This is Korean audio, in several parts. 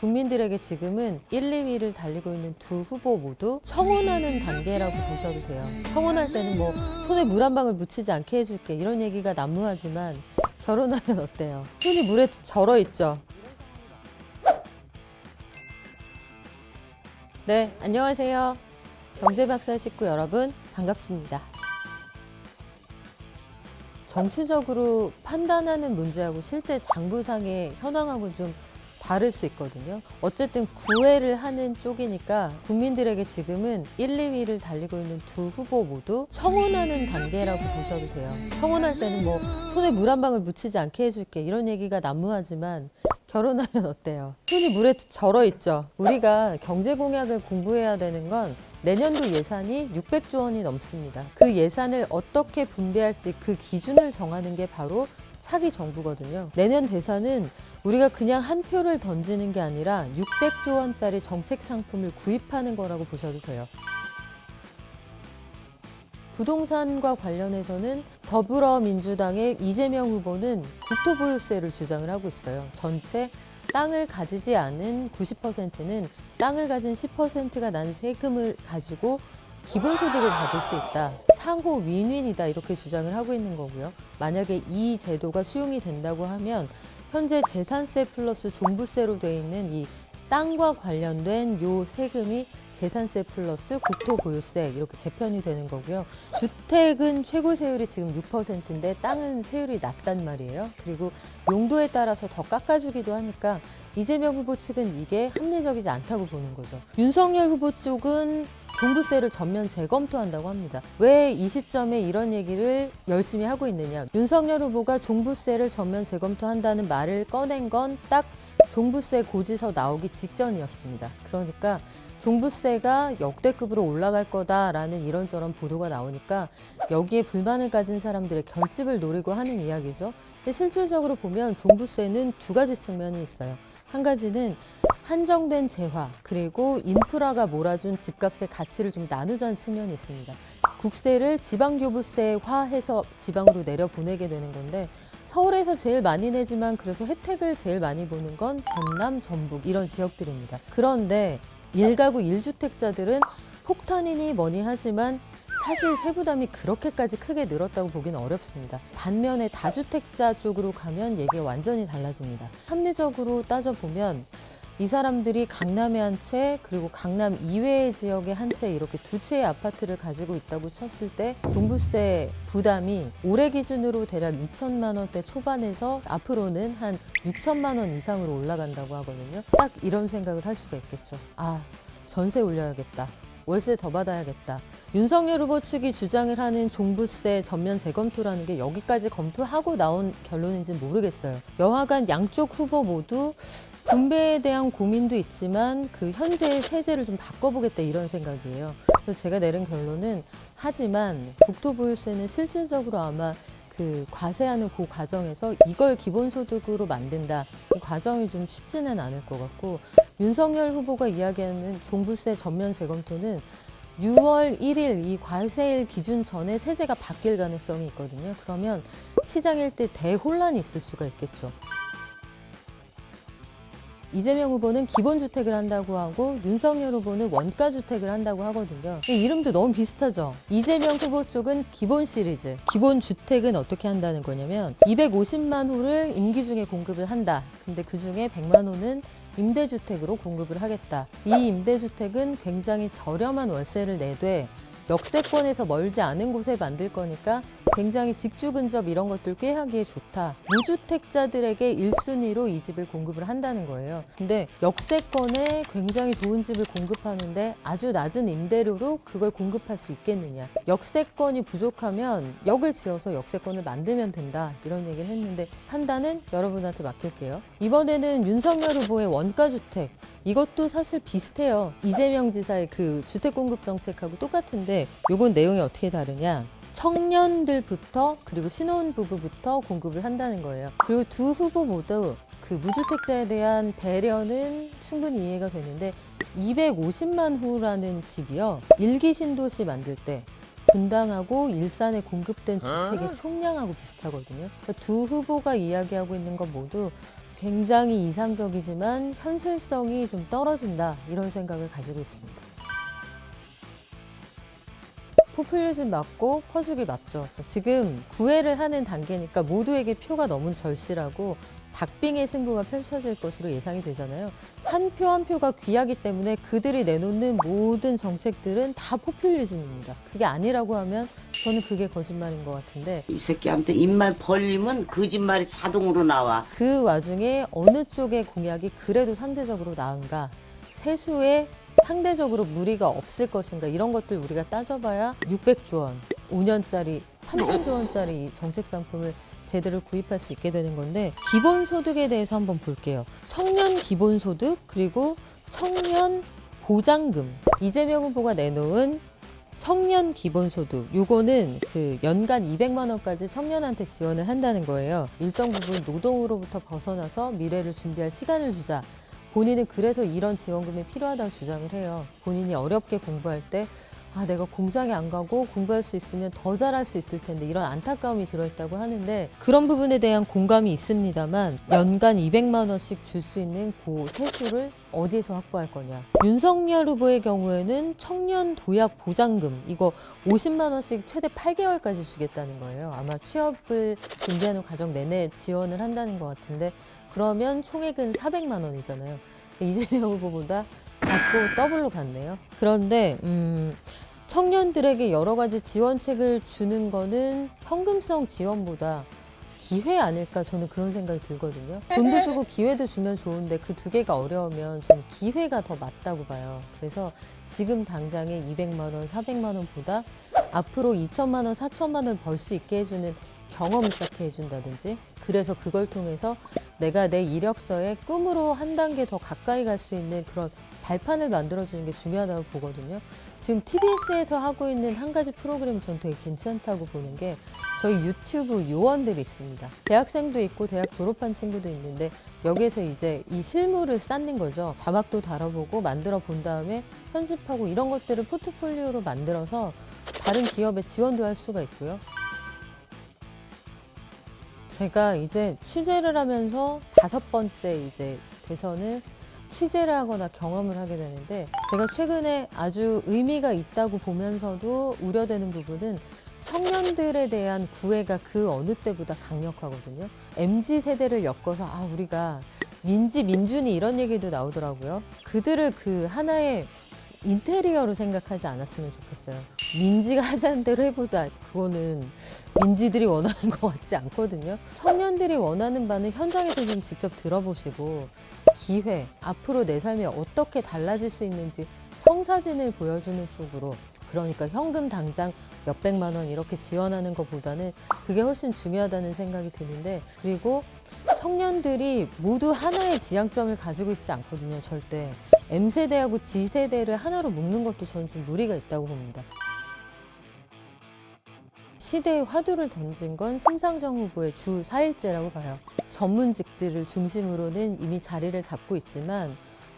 국민들에게 지금은 1, 2위를 달리고 있는 두 후보 모두 청혼하는 단계라고 보셔도 돼요. 청혼할 때는 뭐 손에 물 한 방울 묻히지 않게 해줄게 이런 얘기가 난무하지만 결혼하면 어때요? 손이 물에 절어 있죠. 네, 안녕하세요. 경제박사 식구 여러분 반갑습니다. 정치적으로 판단하는 문제하고 실제 장부상의 현황하고는 좀 다를 수 있거든요. 어쨌든 구애를 하는 쪽이니까 국민들에게 지금은 1, 2위를 달리고 있는 두 후보 모두 청혼하는 단계라고 보셔도 돼요. 청혼할 때는 뭐 손에 물 한 방울 묻히지 않게 해줄게 이런 얘기가 난무하지만 결혼하면 어때요? 손이 물에 절어 있죠. 우리가 경제 공약을 공부해야 되는 건 내년도 예산이 600조 원이 넘습니다. 그 예산을 어떻게 분배할지 그 기준을 정하는 게 바로 차기 정부거든요. 내년 대선은 우리가 그냥 한 표를 던지는 게 아니라 600조 원짜리 정책 상품을 구입하는 거라고 보셔도 돼요. 부동산과 관련해서는 더불어민주당의 이재명 후보는 국토보유세를 주장을 하고 있어요. 전체 땅을 가지지 않은 90%는 땅을 가진 10%가 난 세금을 가지고 기본소득을 받을 수 있다. 상호 윈윈이다 이렇게 주장을 하고 있는 거고요. 만약에 이 제도가 수용이 된다고 하면 현재 재산세 플러스 종부세로 돼 있는 이 땅과 관련된 요 세금이 재산세 플러스 국토보유세 이렇게 재편이 되는 거고요. 주택은 최고 세율이 지금 6%인데 땅은 세율이 낮단 말이에요. 그리고 용도에 따라서 더 깎아주기도 하니까 이재명 후보 측은 이게 합리적이지 않다고 보는 거죠. 윤석열 후보 쪽은 종부세를 전면 재검토한다고 합니다. 왜 이 시점에 이런 얘기를 열심히 하고 있느냐. 윤석열 후보가 종부세를 전면 재검토한다는 말을 꺼낸 건 딱 종부세 고지서 나오기 직전이었습니다. 그러니까 종부세가 역대급으로 올라갈 거다라는 이런저런 보도가 나오니까 여기에 불만을 가진 사람들의 결집을 노리고 하는 이야기죠. 근데 실질적으로 보면 종부세는 두 가지 측면이 있어요. 한 가지는 한정된 재화 그리고 인프라가 몰아준 집값의 가치를 좀 나누자는 측면이 있습니다. 국세를 지방교부세화해서 지방으로 내려보내게 되는 건데 서울에서 제일 많이 내지만 그래서 혜택을 제일 많이 보는 건 전남, 전북 이런 지역들입니다. 그런데 1가구 1주택자들은 폭탄이니 뭐니 하지만 사실 세부담이 그렇게까지 크게 늘었다고 보기는 어렵습니다. 반면에 다주택자 쪽으로 가면 얘기가 완전히 달라집니다. 합리적으로 따져보면 이 사람들이 강남에 한 채 그리고 강남 이외의 지역에 한 채 이렇게 두 채의 아파트를 가지고 있다고 쳤을 때 종부세 부담이 올해 기준으로 대략 2천만 원대 초반에서 앞으로는 한 6천만 원 이상으로 올라간다고 하거든요. 딱 이런 생각을 할 수가 있겠죠. 아, 전세 올려야겠다. 월세 더 받아야겠다. 윤석열 후보 측이 주장을 하는 종부세 전면 재검토라는 게 여기까지 검토하고 나온 결론인지는 모르겠어요. 여하간 양쪽 후보 모두 분배에 대한 고민도 있지만 그 현재의 세제를 좀 바꿔보겠다 이런 생각이에요. 그래서 제가 내린 결론은 하지만 국토보유세는 실질적으로 아마 그 과세하는 그 과정에서 이걸 기본소득으로 만든다. 이 과정이 좀 쉽지는 않을 것 같고 윤석열 후보가 이야기하는 종부세 전면 재검토는 6월 1일 이 과세일 기준 전에 세제가 바뀔 가능성이 있거든요. 그러면 시장일 때 대혼란이 있을 수가 있겠죠. 이재명 후보는 기본주택을 한다고 하고 윤석열 후보는 원가주택을 한다고 하거든요. 이름도 너무 비슷하죠. 이재명 후보 쪽은 기본 시리즈, 기본주택은 어떻게 한다는 거냐면 250만 호를 임기 중에 공급을 한다. 근데 그중에 100만 호는 임대주택으로 공급을 하겠다. 이 임대주택은 굉장히 저렴한 월세를 내되 역세권에서 멀지 않은 곳에 만들 거니까 굉장히 직주 근접 이런 것들 꾀하기에 좋다. 무주택자들에게 1순위로 이 집을 공급을 한다는 거예요. 근데 역세권에 굉장히 좋은 집을 공급하는데 아주 낮은 임대료로 그걸 공급할 수 있겠느냐. 역세권이 부족하면 역을 지어서 역세권을 만들면 된다. 이런 얘기를 했는데 판단은 여러분한테 맡길게요. 이번에는 윤석열 후보의 원가주택. 이것도 사실 비슷해요. 이재명 지사의 그 주택공급 정책하고 똑같은데 요건 내용이 어떻게 다르냐. 청년들부터 그리고 신혼부부부터 공급을 한다는 거예요. 그리고 두 후보 모두 그 무주택자에 대한 배려는 충분히 이해가 되는데 250만 호라는 집이요. 1기 신도시 만들 때 분당하고 일산에 공급된 주택의 총량하고 비슷하거든요. 그러니까 두 후보가 이야기하고 있는 건 모두 굉장히 이상적이지만 현실성이 좀 떨어진다, 이런 생각을 가지고 있습니다. 포퓰리즘 맞고 퍼주기 맞죠. 지금 구애를 하는 단계니까 모두에게 표가 너무 절실하고 박빙의 승부가 펼쳐질 것으로 예상이 되잖아요. 한 표 한 표가 귀하기 때문에 그들이 내놓는 모든 정책들은 다 포퓰리즘입니다. 그게 아니라고 하면 저는 그게 거짓말인 것 같은데, 이 새끼한테 입만 벌리면 거짓말이 자동으로 나와. 그 와중에 어느 쪽의 공약이 그래도 상대적으로 나은가, 세수에 상대적으로 무리가 없을 것인가, 이런 것들 우리가 따져봐야 600조 원, 5년짜리, 3천조 원짜리 정책 상품을 제대로 구입할 수 있게 되는 건데, 기본소득에 대해서 한번 볼게요. 청년 기본소득, 그리고 청년 보장금. 이재명 후보가 내놓은 청년 기본소득, 요거는 그 연간 200만 원까지 청년한테 지원을 한다는 거예요. 일정 부분 노동으로부터 벗어나서 미래를 준비할 시간을 주자. 본인은 그래서 이런 지원금이 필요하다고 주장을 해요. 본인이 어렵게 공부할 때 내가 공장에 안 가고 공부할 수 있으면 더 잘할 수 있을 텐데, 이런 안타까움이 들어있다고 하는데, 그런 부분에 대한 공감이 있습니다만 연간 200만 원씩 줄 수 있는 그 세수를 어디에서 확보할 거냐. 윤석열 후보의 경우에는 청년 도약 보장금, 이거 50만 원씩 최대 8개월까지 주겠다는 거예요. 아마 취업을 준비하는 과정 내내 지원을 한다는 것 같은데, 그러면 총액은 400만 원이잖아요. 이재명 후보보다 받고 더블로 갔네요. 그런데 청년들에게 여러 가지 지원책을 주는 거는 현금성 지원보다 기회 아닐까, 저는 그런 생각이 들거든요. 돈도 주고 기회도 주면 좋은데 그 두 개가 어려우면 저는 기회가 더 맞다고 봐요. 그래서 지금 당장에 200만 원, 400만 원보다 앞으로 2천만 원, 4천만 원 벌 수 있게 해주는 경험을 쌓게 해준다든지, 그래서 그걸 통해서 내가 내 이력서에 꿈으로 한 단계 더 가까이 갈 수 있는 그런 발판을 만들어주는 게 중요하다고 보거든요. 지금 TBS에서 하고 있는 한 가지 프로그램 전 되게 괜찮다고 보는 게, 저희 유튜브 요원들이 있습니다. 대학생도 있고 대학 졸업한 친구도 있는데, 여기에서 이제 이 실물을 쌓는 거죠. 자막도 달아보고 만들어 본 다음에 편집하고 이런 것들을 포트폴리오로 만들어서 다른 기업에 지원도 할 수가 있고요. 제가 이제 취재를 하면서 5번째 이제 대선을 취재를 하거나 경험을 하게 되는데, 제가 최근에 아주 의미가 있다고 보면서도 우려되는 부분은 청년들에 대한 구애가 그 어느 때보다 강력하거든요. MZ세대를 엮어서 우리가 민준이 이런 얘기도 나오더라고요. 그들을 그 하나의 인테리어로 생각하지 않았으면 좋겠어요. 민지가 하자는 대로 해보자. 그거는 민지들이 원하는 것 같지 않거든요. 청년들이 원하는 바는 현장에서 좀 직접 들어보시고, 기회, 앞으로 내 삶이 어떻게 달라질 수 있는지 청사진을 보여주는 쪽으로, 그러니까 현금 당장 몇백만 원 이렇게 지원하는 것보다는 그게 훨씬 중요하다는 생각이 드는데, 그리고 청년들이 모두 하나의 지향점을 가지고 있지 않거든요, 절대. M세대하고 G세대를 하나로 묶는 것도 저는 좀 무리가 있다고 봅니다. 시대의 화두를 던진 건 심상정 후보의 주 4일제라고 봐요. 전문직들을 중심으로는 이미 자리를 잡고 있지만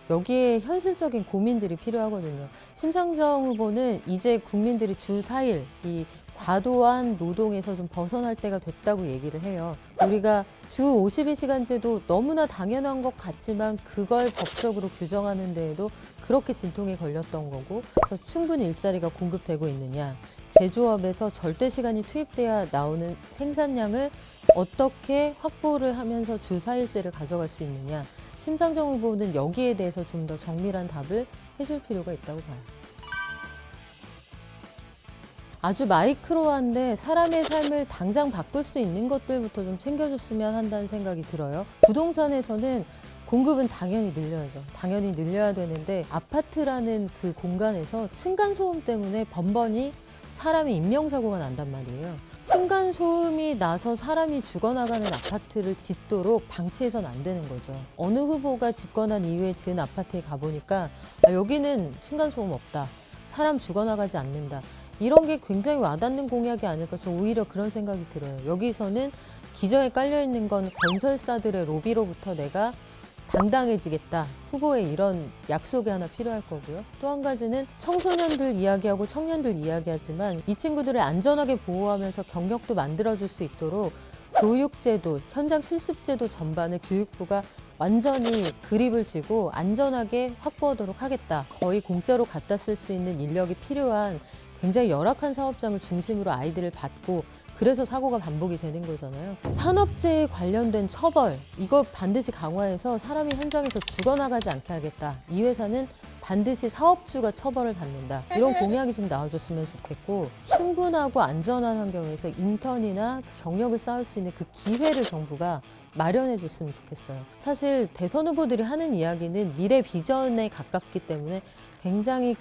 여기에 현실적인 고민들이 필요하거든요. 심상정 후보는 이제 국민들이 주 4일, 이 과도한 노동에서 좀 벗어날 때가 됐다고 얘기를 해요. 우리가 주 52시간제도 너무나 당연한 것 같지만 그걸 법적으로 규정하는 데에도 그렇게 진통이 걸렸던 거고, 그래서 충분히 일자리가 공급되고 있느냐, 제조업에서 절대 시간이 투입돼야 나오는 생산량을 어떻게 확보를 하면서 주 4일제를 가져갈 수 있느냐, 심상정 후보는 여기에 대해서 좀 더 정밀한 답을 해줄 필요가 있다고 봐요. 아주 마이크로한데 사람의 삶을 당장 바꿀 수 있는 것들부터 좀 챙겨줬으면 한다는 생각이 들어요. 부동산에서는 공급은 당연히 늘려야죠. 당연히 늘려야 되는데, 아파트라는 그 공간에서 층간소음 때문에 번번이 사람이 인명사고가 난단 말이에요. 층간소음이 나서 사람이 죽어나가는 아파트를 짓도록 방치해서는 안 되는 거죠. 어느 후보가 집권한 이후에 지은 아파트에 가보니까 여기는 층간소음 없다, 사람 죽어나가지 않는다, 이런 게 굉장히 와닿는 공약이 아닐까, 저 오히려 그런 생각이 들어요. 여기서는 기저에 깔려있는 건 건설사들의 로비로부터 내가 당당해지겠다, 후보의 이런 약속이 하나 필요할 거고요. 또 한 가지는 청소년들 이야기하고 청년들 이야기하지만 이 친구들을 안전하게 보호하면서 경력도 만들어줄 수 있도록 교육제도, 현장 실습제도 전반을 교육부가 완전히 그립을 쥐고 안전하게 확보하도록 하겠다. 거의 공짜로 갖다 쓸 수 있는 인력이 필요한 굉장히 열악한 사업장을 중심으로 아이들을 받고 그래서 사고가 반복이 되는 거잖아요. 산업재해 관련된 처벌, 이거 반드시 강화해서 사람이 현장에서 죽어나가지 않게 하겠다. 이 회사는 반드시 사업주가 처벌을 받는다. 이런 공약이 좀 나와줬으면 좋겠고, 충분하고 안전한 환경에서 인턴이나 경력을 쌓을 수 있는 그 기회를 정부가 마련해 줬으면 좋겠어요. 사실 대선 후보들이 하는 이야기는 미래 비전에 가깝기 때문에 굉장히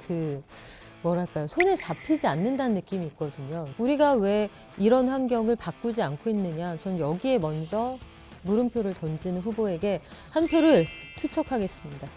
뭐랄까요, 손에 잡히지 않는다는 느낌이 있거든요. 우리가 왜 이런 환경을 바꾸지 않고 있느냐, 저는 여기에 먼저 물음표를 던지는 후보에게 한 표를 투척하겠습니다.